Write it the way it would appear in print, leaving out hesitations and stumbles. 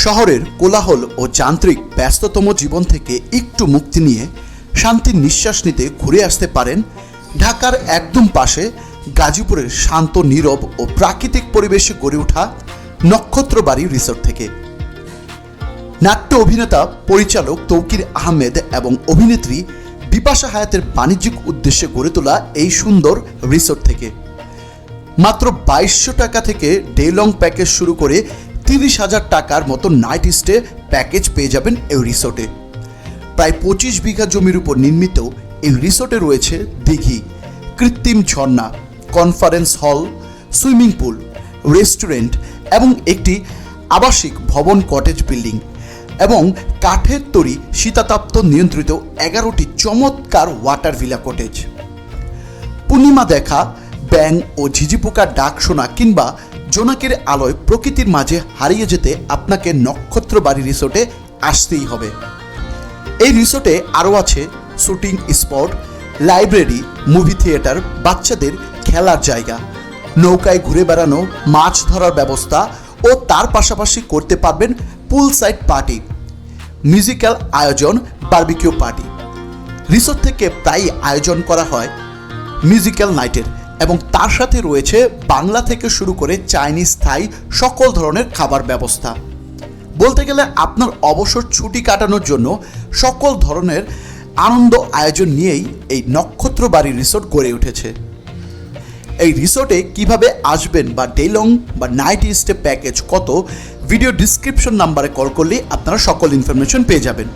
শহরের কোলাহল ও যান্ত্রিক ব্যস্ততম জীবন থেকে একটু মুক্তি নিয়ে শান্তির নিঃশ্বাস নিতে ঘুরে আসতে পারেন ঢাকার একদম পাশে গাজীপুরের শান্ত নীরব ও প্রাকৃতিক পরিবেশে গড়ে ওঠা নক্ষত্রবাড়ি রিসোর্ট থেকে। নাট্য অভিনেতা পরিচালক তৌকির আহমেদ এবং অভিনেত্রী বিপাশা হায়াতের বাণিজ্যিক উদ্দেশ্যে গড়ে তোলা এই সুন্দর রিসোর্ট থেকে মাত্র 2200 টাকা থেকে ডে লং প্যাকেজ শুরু করে 30,000 টাকার মতো নাইট স্টে প্যাকেজ পেয়ে যাবেন এই রিসোর্টে। প্রায় 25 বিঘা জমির উপর নির্মিত এই রিসোর্টে রয়েছে দিঘি, কৃত্রিম ঝর্ণা, conference hall, swimming pool, restaurant এবং একটি আবাসিক ভবন কটেজ বিল্ডিং এবং কাঠের তৈরি শীতাতাপ্ত নিয়ন্ত্রিত 11টি চমৎকার ওয়াটার ভিলা কটেজ। পূর্ণিমা দেখা, ব্যাঙ ও ঝিঝি পোকার ডাক শোনা কিংবা জোনাকের আলোয় প্রকৃতির মাঝে হারিয়ে যেতে আপনাকে নক্ষত্রবাড়ি রিসোর্টে আসতেই হবে। এই রিসোর্টে আরও আছে shooting spot, library, movie theatre, বাচ্চাদের খেলার জায়গা, নৌকায় ঘুরে বেড়ানো, মাছ ধরার ব্যবস্থা ও তার পাশাপাশি করতে পারবেন পুল সাইড পার্টি, মিউজিক্যাল আয়োজন, বারবিকিউ পার্টি। রিসোর্ট থেকে প্রায়ই আয়োজন করা হয় মিউজিক্যাল নাইটের এবং তার সাথে রয়েছে বাংলা থেকে শুরু করে চাইনিজ, থাই সকল ধরনের খাবার ব্যবস্থা। বলতে গেলে আপনার অবসর ছুটি কাটানোর জন্য সকল ধরনের আনন্দ আয়োজন নিয়েই এই নক্ষত্রবাড়ি রিসোর্ট গড়ে উঠেছে। এই রিসোর্টে কিভাবে আসবেন বা ডে লং বা নাইট স্টে প্যাকেজ কত, ভিডিও ডিসক্রিপশন নাম্বারে কল করলে আপনারা সকল ইনফরমেশন পেয়ে যাবেন।